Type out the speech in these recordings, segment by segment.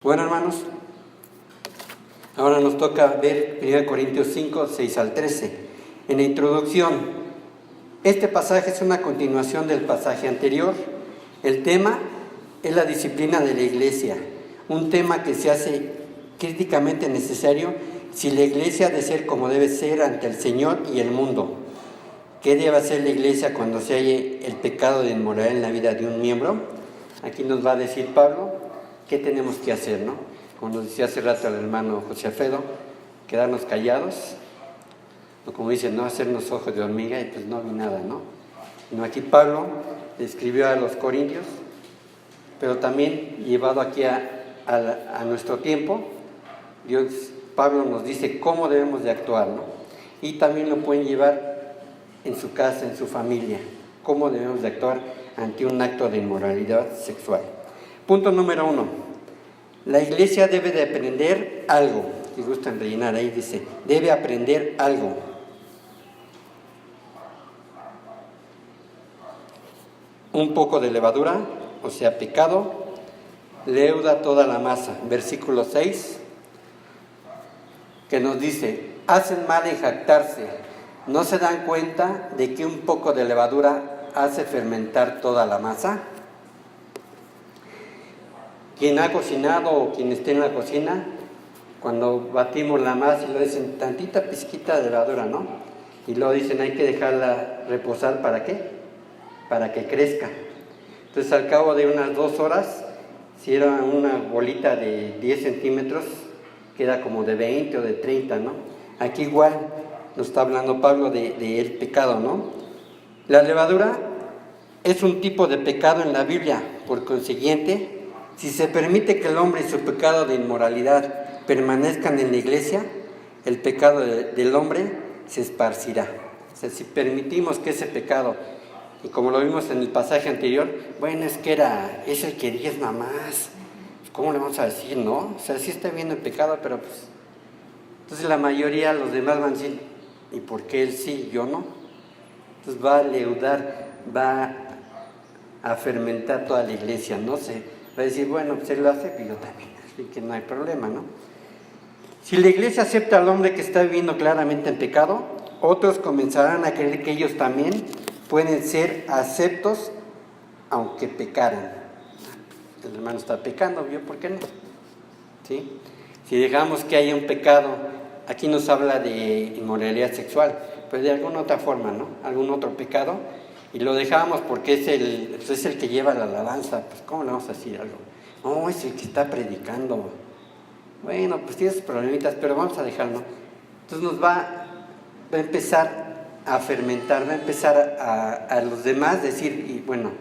Bueno, hermanos, ahora nos toca ver 1 Corintios 5, 6 al 13. En la introducción, este pasaje es una continuación del pasaje anterior. El tema es la disciplina de la iglesia, un tema que se hace críticamente necesario si la iglesia ha de ser como debe ser ante el Señor y el mundo. ¿Qué debe hacer la iglesia cuando se halle el pecado de inmoralidad en la vida de un miembro? Aquí nos va a decir Pablo qué tenemos que hacer, ¿no? Como nos decía hace rato el hermano José Alfredo, quedarnos callados, o como dicen, no hacernos ojos de hormiga, y pues no vi nada, ¿no? Sino aquí Pablo le escribió a los corintios, pero también llevado aquí a nuestro tiempo, Pablo nos dice cómo debemos de actuar, ¿no? Y también lo pueden llevar en su casa, en su familia, cómo debemos de actuar ante un acto de inmoralidad sexual. Punto número 1. La iglesia debe de aprender algo. Si gustan rellenar, ahí dice, debe aprender algo. Un poco de levadura, o sea, pecado, leuda toda la masa. Versículo 6, que nos dice, hacen mal en jactarse. ¿No se dan cuenta de que un poco de levadura hace fermentar toda la masa? Quien ha cocinado o quien esté en la cocina, cuando batimos la masa y lo dicen tantita pizquita de levadura, ¿no? Y luego dicen hay que dejarla reposar, ¿para qué? Para que crezca. Entonces al cabo de unas 2 horas, si era una bolita de 10 centímetros, queda como de 20 o de 30, ¿no? Aquí igual nos está hablando Pablo de el pecado, ¿no? La levadura es un tipo de pecado en la Biblia. Por consiguiente, si se permite que el hombre y su pecado de inmoralidad permanezcan en la iglesia, el pecado del hombre se esparcirá. O sea, si permitimos que ese pecado, y como lo vimos en el pasaje anterior, bueno, es el que diezma más. ¿Cómo le vamos a decir, no? O sea, sí está viendo el pecado, pero pues... Entonces la mayoría, los demás van a decir, ¿y por qué él sí, yo no? Entonces va a leudar, va a fermentar toda la iglesia, no sé. Va a decir, bueno, pues él lo hace, pero yo también, así que no hay problema, ¿no? Si la iglesia acepta al hombre que está viviendo claramente en pecado, otros comenzarán a creer que ellos también pueden ser aceptos aunque pecaran. El hermano está pecando, ¿yo por qué no? ¿Sí? Si dejamos que haya un pecado, aquí nos habla de inmoralidad sexual, pero de alguna otra forma, ¿no? Algún otro pecado, y lo dejamos porque es el que lleva la alabanza. Pues ¿cómo le vamos a decir algo? No, es el que está predicando. Bueno, pues tiene sus problemitas, pero vamos a dejarlo. Entonces nos va a empezar a fermentar, va a empezar a los demás decir, y bueno,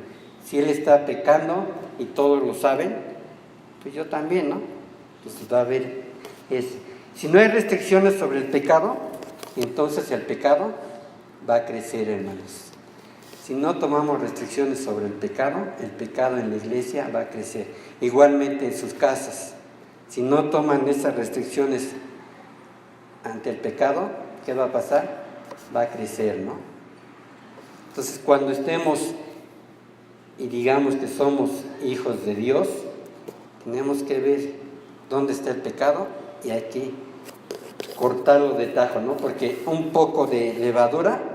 si él está pecando y todos lo saben, pues yo también, ¿no? Entonces va a haber eso. Si no hay restricciones sobre el pecado, entonces el pecado va a crecer, hermanos. Si no tomamos restricciones sobre el pecado en la iglesia va a crecer. Igualmente en sus casas. Si no toman esas restricciones ante el pecado, ¿qué va a pasar? Va a crecer, ¿no? Entonces cuando estemos y digamos que somos hijos de Dios, tenemos que ver dónde está el pecado y hay que cortarlo de tajo, ¿no? Porque un poco de levadura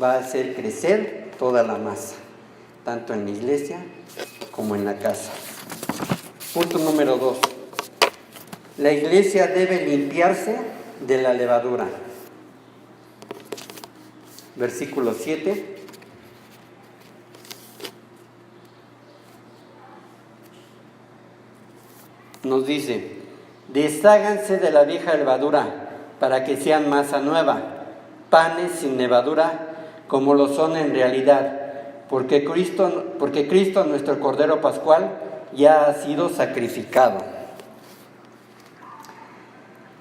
va a hacer crecer toda la masa, tanto en la iglesia como en la casa. Punto número 2. La iglesia debe limpiarse de la levadura. Versículo 7. Nos dice, desháganse de la vieja levadura para que sean masa nueva, panes sin levadura como lo son en realidad, porque Cristo nuestro Cordero Pascual ya ha sido sacrificado.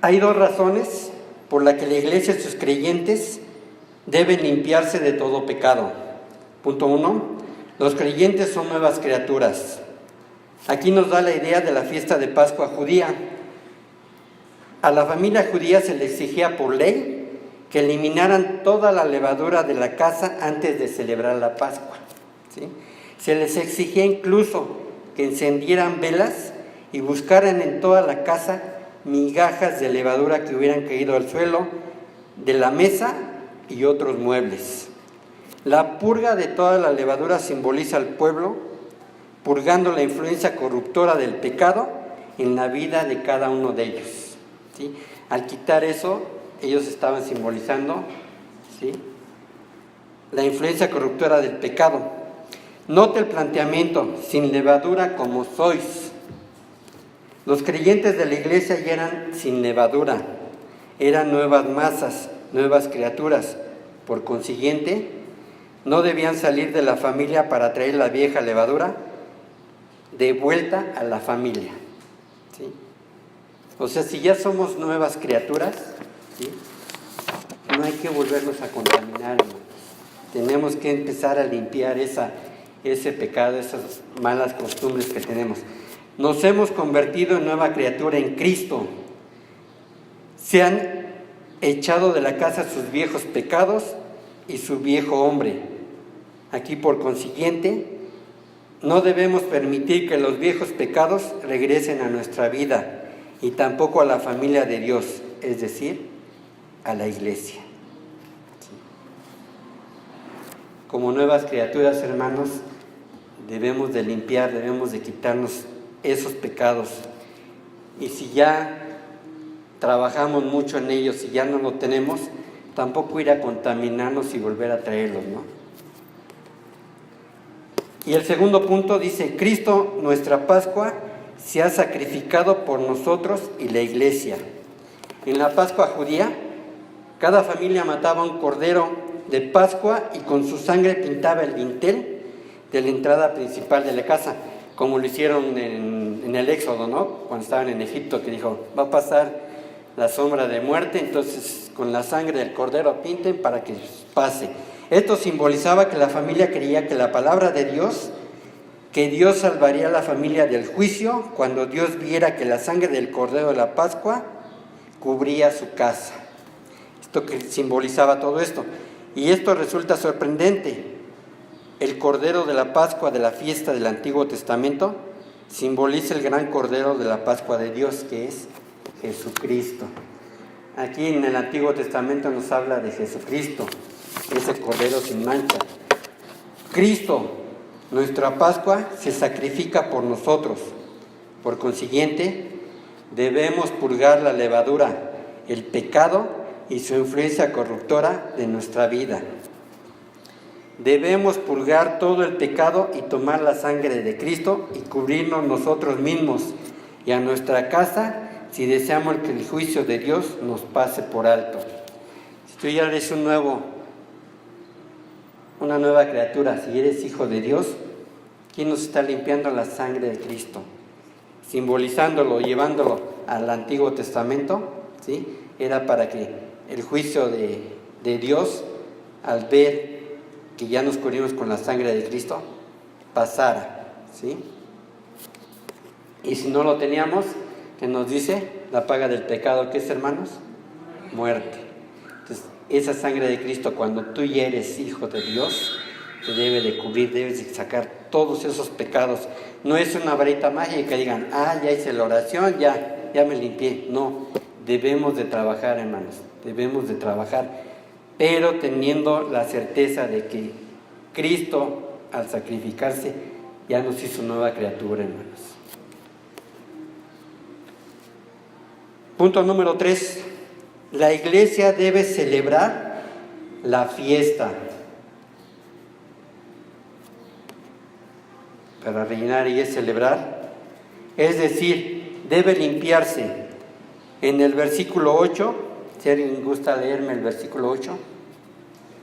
Hay 2 razones por las que la iglesia y sus creyentes deben limpiarse de todo pecado. Punto 1. Los creyentes son nuevas criaturas. Aquí nos da la idea de la fiesta de Pascua judía. A la familia judía se le exigía por ley que eliminaran toda la levadura de la casa antes de celebrar la Pascua, ¿sí? Se les exigía incluso que encendieran velas y buscaran en toda la casa migajas de levadura que hubieran caído al suelo de la mesa y otros muebles. La purga de toda la levadura simboliza al pueblo, purgando la influencia corruptora del pecado en la vida de cada uno de ellos, ¿sí? Al quitar eso, ellos estaban simbolizando, ¿sí?, la influencia corruptora del pecado. Note el planteamiento: sin levadura como sois. Los creyentes de la iglesia ya eran sin levadura, eran nuevas masas, nuevas criaturas. Por consiguiente, no debían salir de la familia para traer la vieja levadura de vuelta a la familia, ¿sí? O sea, si ya somos nuevas criaturas, ¿sí?, no hay que volvernos a contaminar, hermanos. Tenemos que empezar a limpiar ese pecado, esas malas costumbres que tenemos. Nos hemos convertido en nueva criatura en Cristo. Se han echado de la casa sus viejos pecados y su viejo hombre. Aquí, por consiguiente, no debemos permitir que los viejos pecados regresen a nuestra vida y tampoco a la familia de Dios, es decir, a la iglesia. Como nuevas criaturas, hermanos, debemos de limpiar, debemos de quitarnos esos pecados. Y si ya trabajamos mucho en ellos y ya no lo tenemos, tampoco ir a contaminarnos y volver a traerlos, ¿no? Y el segundo punto dice: Cristo, nuestra Pascua, se ha sacrificado por nosotros y la iglesia. En la Pascua judía, cada familia mataba un cordero de Pascua y con su sangre pintaba el dintel de la entrada principal de la casa, como lo hicieron en el Éxodo, ¿no? Cuando estaban en Egipto, que dijo: va a pasar la sombra de muerte, entonces con la sangre del cordero pinten para que pase. Esto simbolizaba que la familia creía que la palabra de Dios, que Dios salvaría a la familia del juicio cuando Dios viera que la sangre del cordero de la Pascua cubría su casa. Esto que simbolizaba todo esto. Y esto resulta sorprendente. El cordero de la Pascua de la fiesta del Antiguo Testamento simboliza el gran cordero de la Pascua de Dios, que es Jesucristo. Aquí en el Antiguo Testamento nos habla de Jesucristo, ese cordero sin mancha. Cristo, nuestra Pascua, se sacrifica por nosotros. Por consiguiente, debemos purgar la levadura, el pecado y su influencia corruptora de nuestra vida. Debemos purgar todo el pecado y tomar la sangre de Cristo y cubrirnos nosotros mismos y a nuestra casa si deseamos que el juicio de Dios nos pase por alto. Si tú ya eres una nueva criatura, si eres hijo de Dios, ¿quién nos está limpiando? La sangre de Cristo, simbolizándolo, llevándolo al Antiguo Testamento, ¿sí? Era para que el juicio de Dios, al ver que ya nos cubrimos con la sangre de Cristo, pasara, ¿sí? Y si no lo teníamos, ¿qué nos dice? La paga del pecado, ¿qué es, hermanos? Muerte. Entonces, esa sangre de Cristo, cuando tú ya eres hijo de Dios, te debe de cubrir, debes de sacar todos esos pecados. No es una varita mágica que digan: ya hice la oración, ya me limpié. No, debemos de trabajar, hermanos, debemos de trabajar, pero teniendo la certeza de que Cristo, al sacrificarse, ya nos hizo nueva criatura, hermanos. Punto número 3. La iglesia debe celebrar la fiesta. Para rellenar y es celebrar, es decir, debe limpiarse. En el versículo 8, si alguien gusta leerme el versículo 8.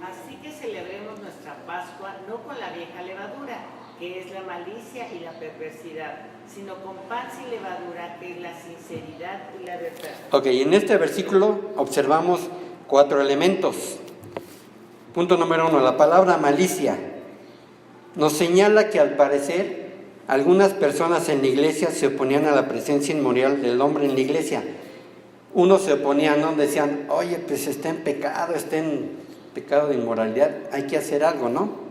Así que celebremos nuestra Pascua no con la vieja levadura, que es la malicia y la perversidad, sino con pan sin levadura, que es la sinceridad y la verdad. Ok, en este versículo observamos 4 elementos. Punto número 1, la palabra malicia nos señala que al parecer algunas personas en la iglesia se oponían a la presencia inmoral del hombre en la iglesia. Unos se oponían, ¿no? Decían: oye, pues está en pecado de inmoralidad, hay que hacer algo, ¿no?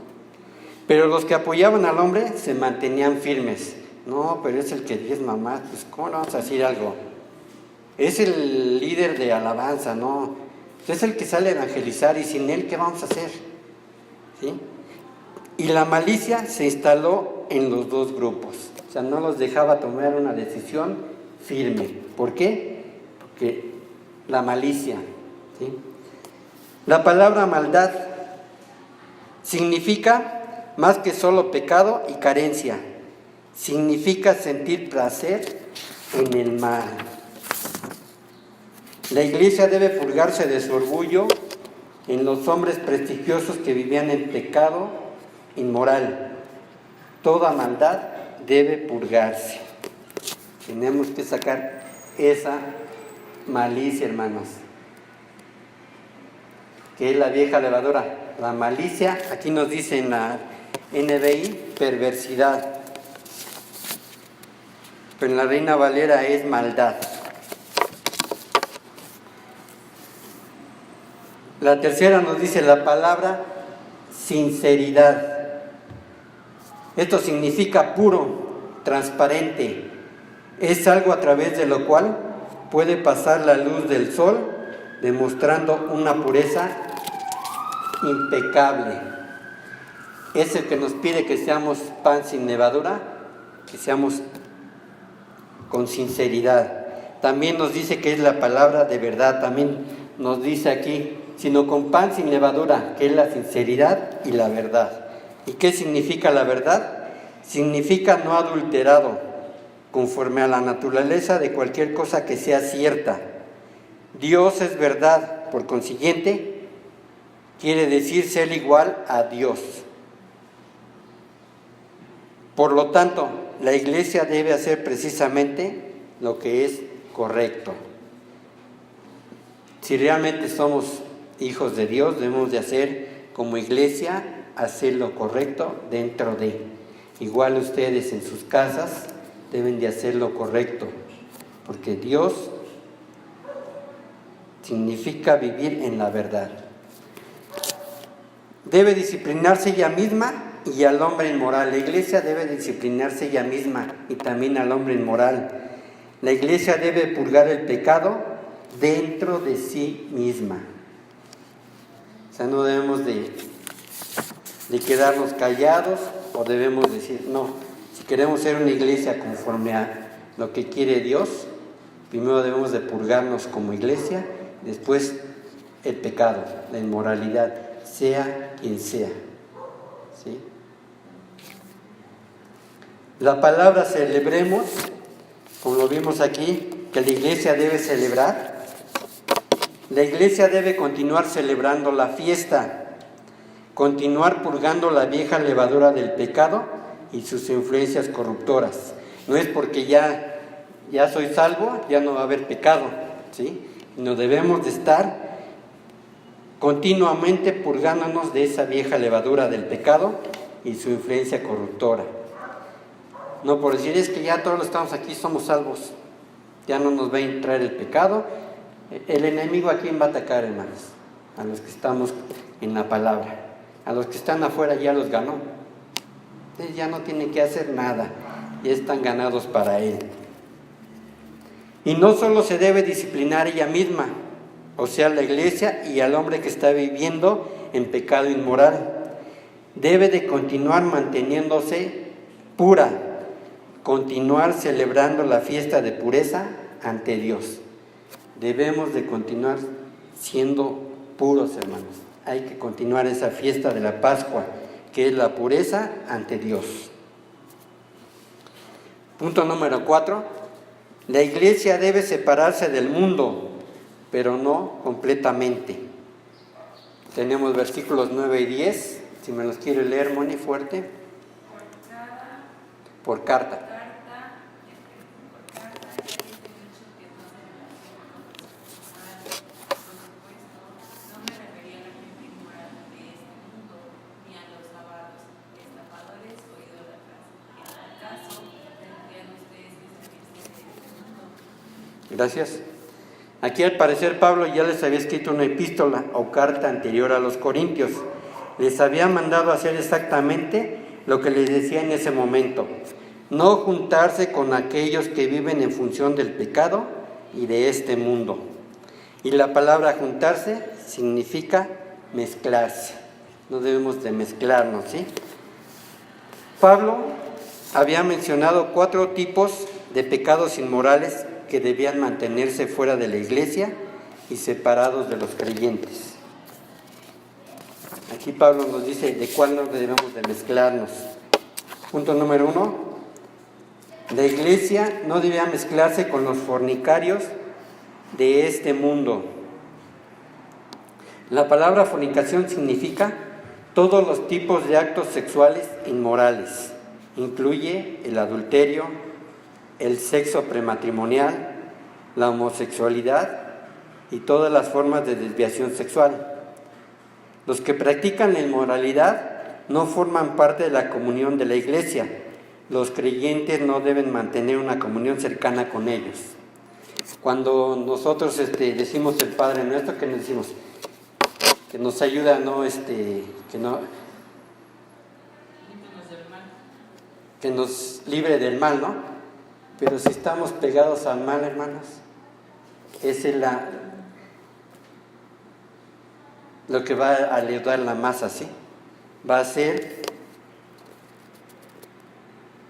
Pero los que apoyaban al hombre se mantenían firmes, No, pero es el que diezma más, pues ¿cómo no vamos a decir algo? Es el líder de alabanza, ¿no? Es el que sale a evangelizar y sin él, ¿qué vamos a hacer? ¿Sí? Y la malicia se instaló en los dos grupos, o sea, no los dejaba tomar una decisión firme. ¿Por qué? Porque la malicia, ¿sí? La palabra maldad significa más que solo pecado y carencia, significa sentir placer en el mal. La iglesia debe purgarse de su orgullo en los hombres prestigiosos que vivían en pecado inmoral. Toda maldad debe purgarse. Tenemos que sacar esa malicia, hermanos, que es la vieja levadura. La malicia, aquí nos dice en la NBI, perversidad, pero en la Reina Valera es maldad. La tercera nos dice la palabra sinceridad. Esto significa puro, transparente. Es algo a través de lo cual puede pasar la luz del sol, demostrando una pureza impecable. Es el que nos pide que seamos pan sin levadura, que seamos con sinceridad. También nos dice que es la palabra de verdad. También nos dice aquí, sino con pan sin levadura, que es la sinceridad y la verdad. ¿Y qué significa la verdad? Significa no adulterado, conforme a la naturaleza de cualquier cosa que sea cierta. Dios es verdad, por consiguiente, quiere decir ser igual a Dios. Por lo tanto, la iglesia debe hacer precisamente lo que es correcto. Si realmente somos hijos de Dios, debemos de hacer como iglesia, hacer lo correcto dentro de. Igual ustedes en sus casas deben de hacer lo correcto, porque Dios significa vivir en la verdad. Debe disciplinarse ella misma y al hombre inmoral. La iglesia debe disciplinarse ella misma y también al hombre inmoral. La iglesia debe purgar el pecado dentro de sí misma. O sea, no debemos de quedarnos callados, o debemos decir, no, si queremos ser una iglesia conforme a lo que quiere Dios, primero debemos de purgarnos como iglesia, después el pecado, la inmoralidad, sea quien sea. ¿Sí? La palabra celebremos, como lo vimos aquí, que la iglesia debe celebrar. La iglesia debe continuar celebrando la fiesta, continuar purgando la vieja levadura del pecado y sus influencias corruptoras. No es porque ya soy salvo, ya no va a haber pecado, ¿sí? No debemos de estar continuamente purgándonos de esa vieja levadura del pecado y su influencia corruptora. No por decir, es que ya todos los que estamos aquí somos salvos, ya no nos va a entrar el pecado. El enemigo a quién va a atacar, hermanos, a los que estamos en la palabra. A los que están afuera ya los ganó. Entonces ya no tienen que hacer nada, ya están ganados para él. Y no solo se debe disciplinar ella misma, o sea, la iglesia y al hombre que está viviendo en pecado inmoral. Debe de continuar manteniéndose pura, continuar celebrando la fiesta de pureza ante Dios. Debemos de continuar siendo puros, hermanos. Hay que continuar esa fiesta de la Pascua, que es la pureza ante Dios. Punto número 4. La iglesia debe separarse del mundo, pero no completamente. Tenemos versículos 9 y 10. Si me los quiere leer, Moni, fuerte. Por carta. Gracias. Aquí al parecer Pablo ya les había escrito una epístola o carta anterior a los Corintios. Les había mandado hacer exactamente lo que les decía en ese momento. no juntarse con aquellos que viven en función del pecado y de este mundo. Y la palabra juntarse significa mezclarse. No debemos de mezclarnos, ¿sí? Pablo había mencionado 4 tipos de pecados inmorales que debían mantenerse fuera de la iglesia y separados de los creyentes. Aquí Pablo nos dice de cuál no debemos de mezclarnos. Punto número 1. La iglesia no debía mezclarse con los fornicarios de este mundo. La palabra fornicación significa todos los tipos de actos sexuales inmorales. Incluye el adulterio, el sexo prematrimonial, la homosexualidad y todas las formas de desviación sexual. Los que practican la inmoralidad no forman parte de la comunión de la iglesia. Los creyentes no deben mantener una comunión cercana con ellos. Cuando nosotros decimos el Padre Nuestro, ¿qué nos decimos? Que nos ayuda, que nos libre del mal, ¿no? Pero si estamos pegados al mal, hermanos, esa es lo que va a ayudar la masa, ¿sí? Va a ser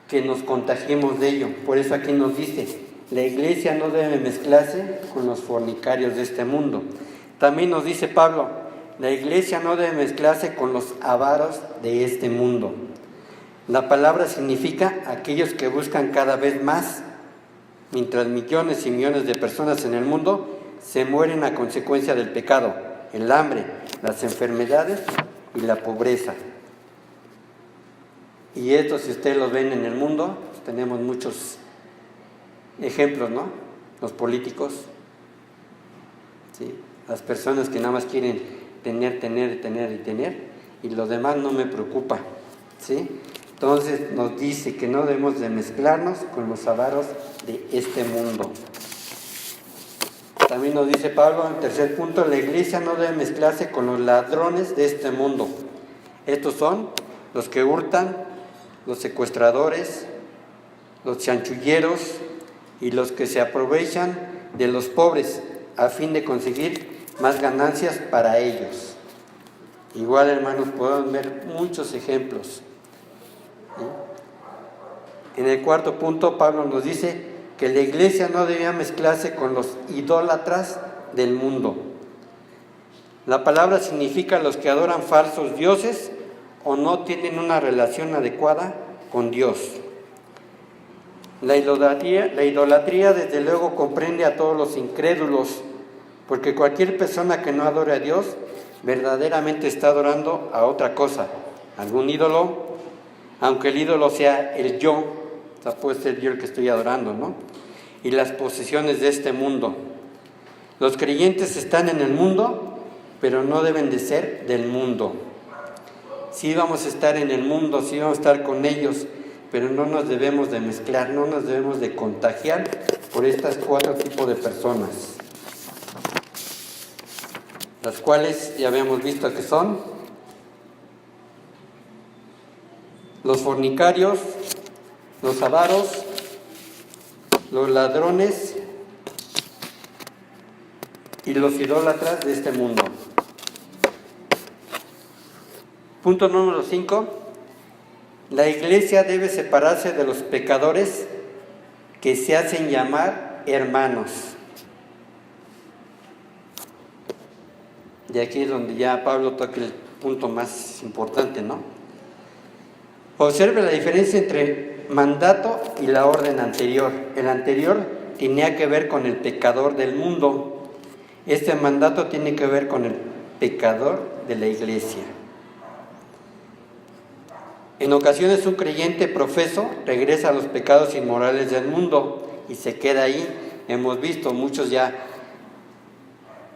que nos contagiemos de ello. Por eso aquí nos dice, la iglesia no debe mezclarse con los fornicarios de este mundo. También nos dice Pablo, la iglesia no debe mezclarse con los avaros de este mundo. La palabra significa aquellos que buscan cada vez más, mientras millones y millones de personas en el mundo se mueren a consecuencia del pecado, el hambre, las enfermedades y la pobreza. Y esto, si ustedes lo ven en el mundo, tenemos muchos ejemplos, ¿no? Los políticos, ¿sí? Las personas que nada más quieren tener, y lo demás no me preocupa, ¿sí? Entonces nos dice que no debemos de mezclarnos con los avaros de este mundo. También nos dice Pablo, en tercer punto, la iglesia no debe mezclarse con los ladrones de este mundo. Estos son los que hurtan, los secuestradores, los chanchulleros y los que se aprovechan de los pobres a fin de conseguir más ganancias para ellos. Igual, hermanos, podemos ver muchos ejemplos. En el cuarto punto, Pablo nos dice que la iglesia no debía mezclarse con los idólatras del mundo. La palabra significa los que adoran falsos dioses o no tienen una relación adecuada con Dios. La idolatría desde luego comprende a todos los incrédulos, porque cualquier persona que no adore a Dios verdaderamente está adorando a otra cosa, algún ídolo, aunque el ídolo sea el yo, o sea, puede ser yo el que estoy adorando, ¿no? Y las posesiones de este mundo. Los creyentes están en el mundo, pero no deben de ser del mundo. Sí vamos a estar en el mundo, sí vamos a estar con ellos, pero no nos debemos de mezclar, no nos debemos de contagiar por estas 4 tipos de personas, las cuales ya habíamos visto que son los fornicarios, los avaros, los ladrones y los idólatras de este mundo. Punto número 5. La iglesia debe separarse de los pecadores que se hacen llamar hermanos. Y aquí es donde ya Pablo toca el punto más importante, ¿no? Observe la diferencia entre mandato y la orden anterior. El anterior tenía que ver con el pecador del mundo. Este mandato tiene que ver con el pecador de la iglesia. En ocasiones un creyente profeso regresa a los pecados inmorales del mundo y se queda ahí. Hemos visto muchos ya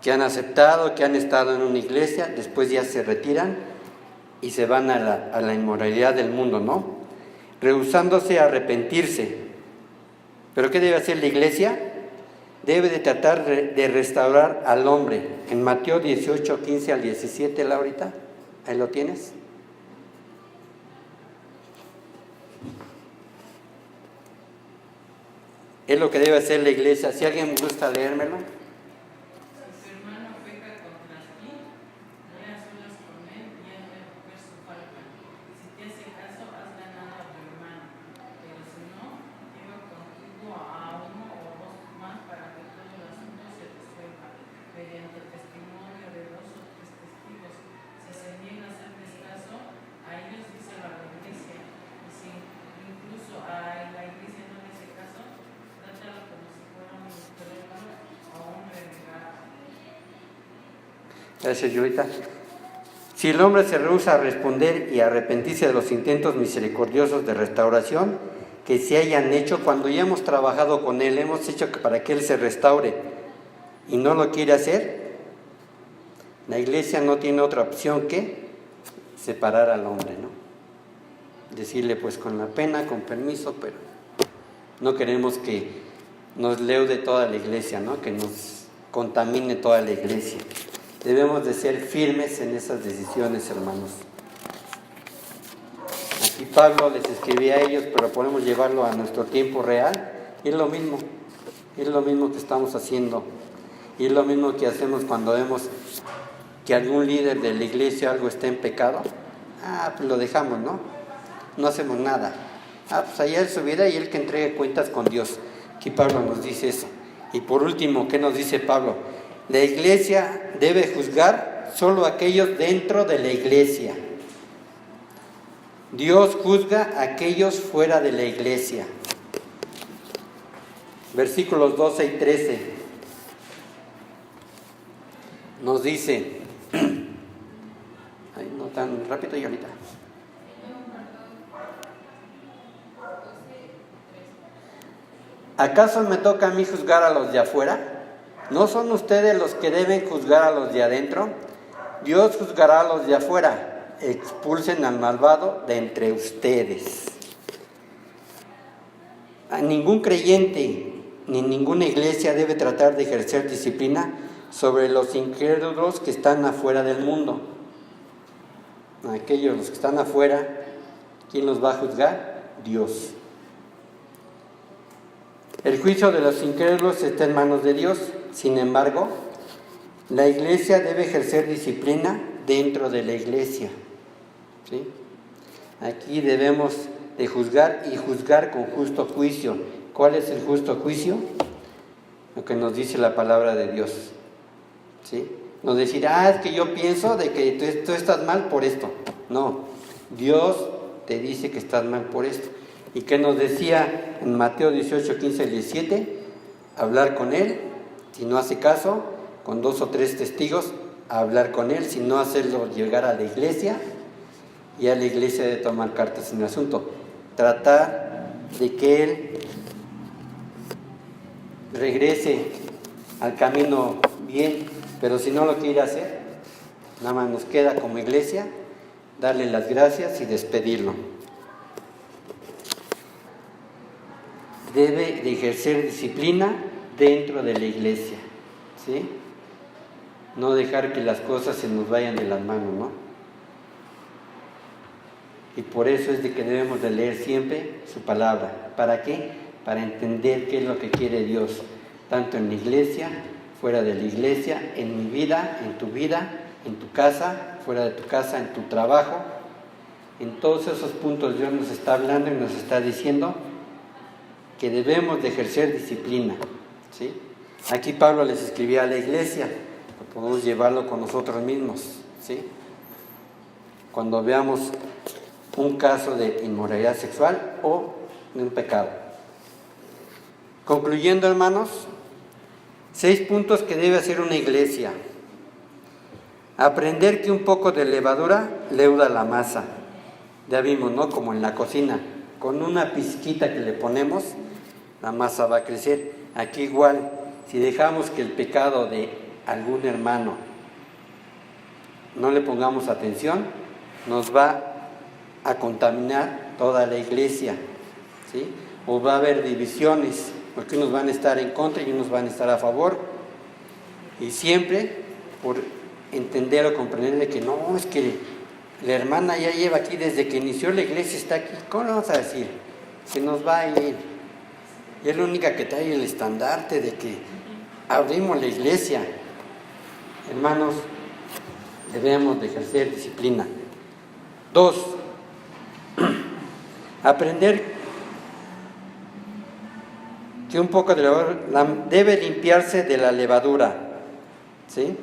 que han aceptado, que han estado en una iglesia, después ya se retiran y se van a la inmoralidad del mundo, ¿no? Rehusándose a arrepentirse. ¿Pero qué debe hacer la iglesia? Debe de tratar de restaurar al hombre. En Mateo 18, 15 al 17, Laurita, ¿ahí lo tienes? Es lo que debe hacer la iglesia. Si alguien gusta leérmelo. Gracias, Yulita. Si el hombre se rehúsa a responder y a arrepentirse de los intentos misericordiosos de restauración que se hayan hecho, cuando ya hemos trabajado con él, hemos hecho para que él se restaure y no lo quiere hacer, la iglesia no tiene otra opción que separar al hombre, ¿no? Decirle pues con la pena, con permiso, pero no queremos que nos leude toda la iglesia, ¿no? Que nos contamine toda la iglesia. Debemos de ser firmes en esas decisiones, hermanos. Aquí Pablo les escribía a ellos, pero podemos llevarlo a nuestro tiempo real. Y es lo mismo que estamos haciendo. Y es lo mismo que hacemos cuando vemos que algún líder de la iglesia algo está en pecado. Pues lo dejamos, ¿no? No hacemos nada. Pues allá es su vida y él que entregue cuentas con Dios. Aquí Pablo nos dice eso. Y por último, ¿qué nos dice Pablo? La iglesia debe juzgar solo a aquellos dentro de la iglesia. Dios juzga a aquellos fuera de la iglesia. Versículos 12 y 13 nos dice, ay, no tan rápido y ahorita. ¿Acaso me toca a mí juzgar a los de afuera? ¿No son ustedes los que deben juzgar a los de adentro? Dios juzgará a los de afuera. Expulsen al malvado de entre ustedes. A ningún creyente ni ninguna iglesia debe tratar de ejercer disciplina sobre los incrédulos que están afuera del mundo. Aquellos los que están afuera, ¿quién los va a juzgar? Dios. El juicio de los incrédulos está en manos de Dios. Sin embargo, la iglesia debe ejercer disciplina dentro de la iglesia. ¿Sí? Aquí debemos de juzgar y juzgar con justo juicio. ¿Cuál es el justo juicio? Lo que nos dice la palabra de Dios. ¿Sí? No decir, es que yo pienso de que tú estás mal por esto. No, Dios te dice que estás mal por esto. ¿Y qué nos decía en Mateo 18, 15 y 17? Hablar con él, si no hace caso, con 2 o 3 testigos, hablar con él, si no hacerlo llegar a la iglesia, y a la iglesia de tomar cartas en el asunto. Tratar de que él regrese al camino bien, pero si no lo quiere hacer, nada más nos queda como iglesia darle las gracias y despedirlo. Debe de ejercer disciplina dentro de la iglesia, ¿sí? No dejar que las cosas se nos vayan de las manos, ¿no? Y por eso es de que debemos de leer siempre su palabra. ¿Para qué? Para entender qué es lo que quiere Dios, tanto en la iglesia, fuera de la iglesia, en mi vida, en tu casa, fuera de tu casa, en tu trabajo. En todos esos puntos Dios nos está hablando y nos está diciendo que debemos de ejercer disciplina, ¿sí? Aquí Pablo les escribía a la iglesia, podemos llevarlo con nosotros mismos, ¿sí? Cuando veamos un caso de inmoralidad sexual o de un pecado. Concluyendo, hermanos, 6 puntos que debe hacer una iglesia. Aprender que un poco de levadura leuda la masa. Ya vimos, ¿no? Como en la cocina, con una pizquita que le ponemos, la masa va a crecer. Aquí igual, si dejamos que el pecado de algún hermano no le pongamos atención, nos va a contaminar toda la iglesia, ¿sí? O va a haber divisiones, porque unos van a estar en contra y unos van a estar a favor. Y siempre por entender o comprender de que no, es que la hermana ya lleva aquí desde que inició la iglesia, está aquí. ¿Cómo le vamos a decir? Se nos va a ir. es la única que trae el estandarte de que abrimos la iglesia. Hermanos, debemos de ejercer disciplina. 2, aprender que un poco de levadura debe limpiarse de la levadura, ¿sí?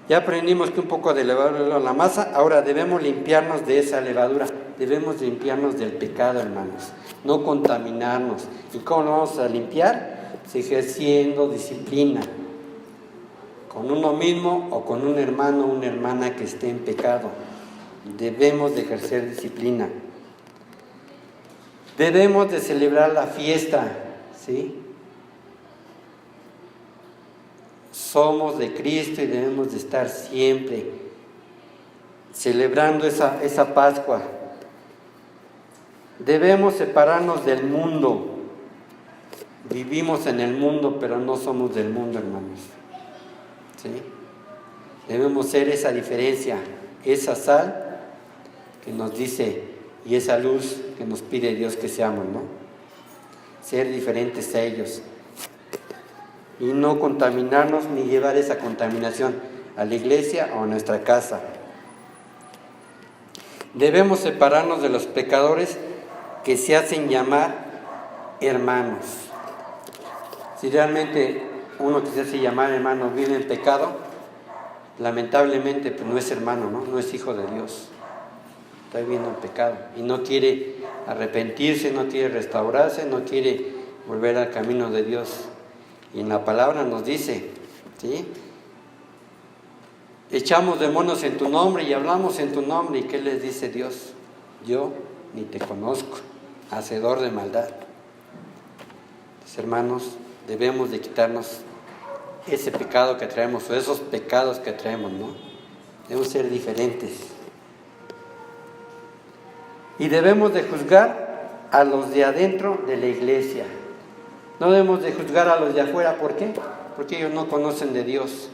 Ya aprendimos que un poco de levadura en la masa, ahora debemos limpiarnos de esa levadura, debemos limpiarnos del pecado, hermanos, no contaminarnos. ¿Y cómo lo vamos a limpiar? Pues ejerciendo disciplina, con uno mismo o con un hermano o una hermana que esté en pecado. Debemos de ejercer disciplina. Debemos de celebrar la fiesta, ¿sí? Somos de Cristo y debemos de estar siempre celebrando esa Pascua. Debemos separarnos del mundo. Vivimos en el mundo, pero no somos del mundo, hermanos, ¿sí? Debemos ser esa diferencia, esa sal que nos dice y esa luz que nos pide Dios que seamos, ¿no? Ser diferentes a ellos y no contaminarnos ni llevar esa contaminación a la iglesia o a nuestra casa. Debemos separarnos de los pecadores que se hacen llamar hermanos. Si realmente uno que se hace llamar hermano vive en pecado, lamentablemente pues no es hermano, no es hijo de Dios. Está viviendo en pecado y no quiere arrepentirse, no quiere restaurarse, no quiere volver al camino de Dios. Y en la palabra nos dice, ¿sí? Echamos demonios en tu nombre y hablamos en tu nombre. ¿Y qué les dice Dios? Yo ni te conozco, hacedor de maldad. Pues, hermanos, debemos de quitarnos ese pecado que traemos o esos pecados que traemos, ¿no? Debemos ser diferentes. Y debemos de juzgar a los de adentro de la iglesia. No debemos de juzgar a los de afuera. ¿Por qué? Porque ellos no conocen de Dios,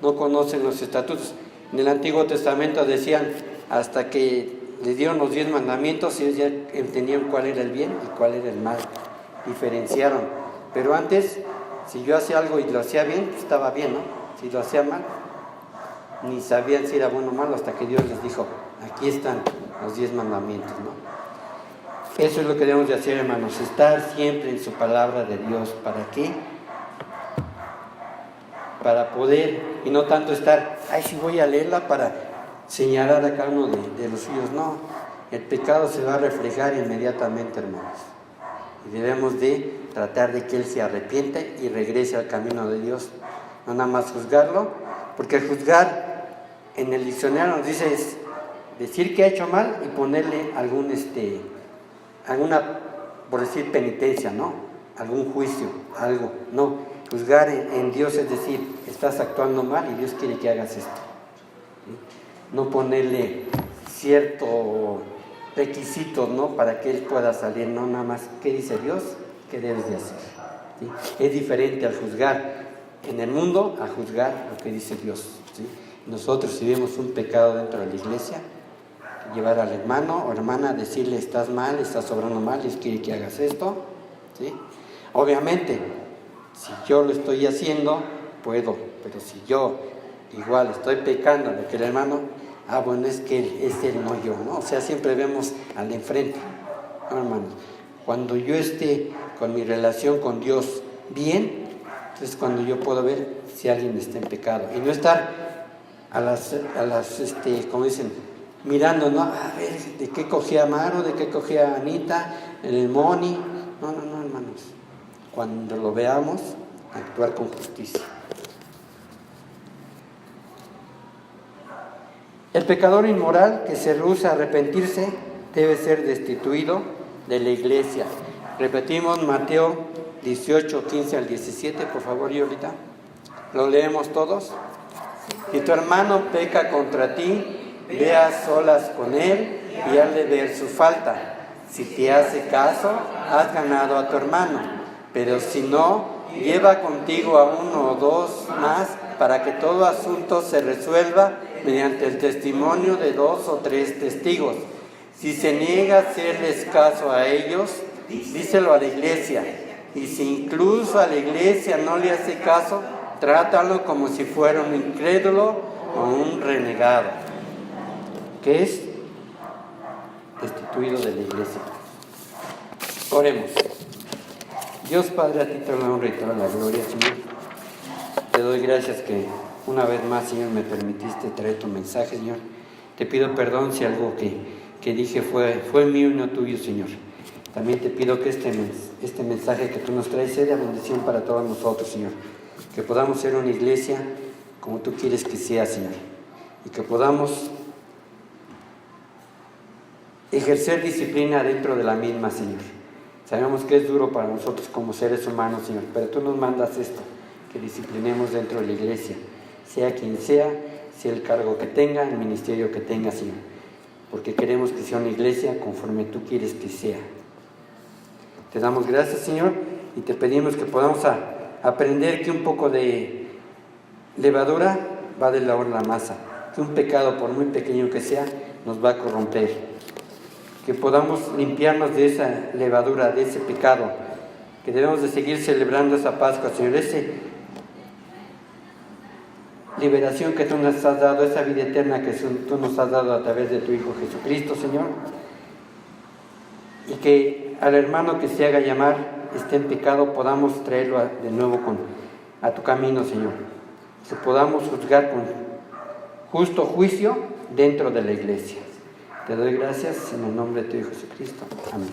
no conocen los estatutos. En el Antiguo Testamento decían, hasta que les dieron los 10 mandamientos, ellos ya entendían cuál era el bien y cuál era el mal, diferenciaron. Pero antes, si yo hacía algo y lo hacía bien, pues estaba bien, ¿no? Si lo hacía mal, ni sabían si era bueno o malo, hasta que Dios les dijo, aquí están los 10 mandamientos, ¿no? Eso es lo que debemos de hacer, hermanos, estar siempre en su palabra de Dios. ¿Para qué? Para poder, y no tanto estar, sí voy a leerla para señalar a cada uno de los suyos. No, el pecado se va a reflejar inmediatamente, hermanos. Y debemos de tratar de que él se arrepienta y regrese al camino de Dios. No nada más juzgarlo, porque juzgar en el diccionario nos dice es decir que ha hecho mal y ponerle alguna, por decir, penitencia, ¿no? Algún juicio, algo. No, juzgar en Dios es decir, estás actuando mal y Dios quiere que hagas esto, ¿sí? No ponerle ciertos requisitos, ¿no? Para que él pueda salir, no nada más, ¿qué dice Dios? ¿Qué debes de hacer? ¿Sí? Es diferente al juzgar en el mundo a juzgar lo que dice Dios, ¿sí? Nosotros si vemos un pecado dentro de la iglesia, llevar al hermano o hermana a decirle estás mal, estás obrando mal, Dios quiere que hagas esto, ¿sí? Obviamente, si yo lo estoy haciendo, puedo, pero si yo igual estoy pecando lo que el hermano, bueno, es que es él, no yo, ¿no? O sea, siempre vemos al de enfrente, ¿no, hermanos? Cuando yo esté con mi relación con Dios bien, entonces cuando yo puedo ver si alguien está en pecado y no estar como dicen, mirando, ¿no? A ver, ¿de qué cogía Amaro? ¿De qué cogía Anita? ¿El Moni? No, hermanos. Cuando lo veamos, actuar con justicia. El pecador inmoral que se rehúsa a arrepentirse debe ser destituido de la iglesia. Repetimos Mateo 18, 15 al 17, por favor, y ahorita. ¿Lo leemos todos? Si tu hermano peca contra ti, ve a solas con él y hazle ver su falta. Si te hace caso, has ganado a tu hermano. Pero si no, lleva contigo a uno o dos más para que todo asunto se resuelva mediante el testimonio de 2 o 3 testigos. Si se niega a hacerles caso a ellos, díselo a la iglesia. Y si incluso a la iglesia no le hace caso, trátalo como si fuera un incrédulo o un renegado, que es destituido de la iglesia. Oremos. Dios Padre, a ti te la honra y toda la gloria, Señor. Te doy gracias que una vez más, Señor, me permitiste traer tu mensaje, Señor. Te pido perdón si algo que dije fue mío y no tuyo, Señor. También te pido que este mensaje que tú nos traes sea de bendición para todos nosotros, Señor. Que podamos ser una iglesia como tú quieres que sea, Señor. Y que podamos ejercer disciplina dentro de la misma, Señor. Sabemos que es duro para nosotros como seres humanos, Señor, pero tú nos mandas esto, que disciplinemos dentro de la iglesia, sea quien sea el cargo que tenga, el ministerio que tenga, Señor, porque queremos que sea una iglesia conforme tú quieres que sea. Te damos gracias, Señor, y te pedimos que podamos aprender que un poco de levadura va de la masa, que un pecado, por muy pequeño que sea, nos va a corromper, que podamos limpiarnos de esa levadura, de ese pecado, que debemos de seguir celebrando esa Pascua, Señor, esa liberación que tú nos has dado, esa vida eterna que tú nos has dado a través de tu Hijo Jesucristo, Señor, y que al hermano que se haga llamar esté en pecado, podamos traerlo de nuevo a tu camino, Señor, que podamos juzgar con justo juicio dentro de la iglesia. Te doy gracias en el nombre de tu Hijo Jesucristo. Amén.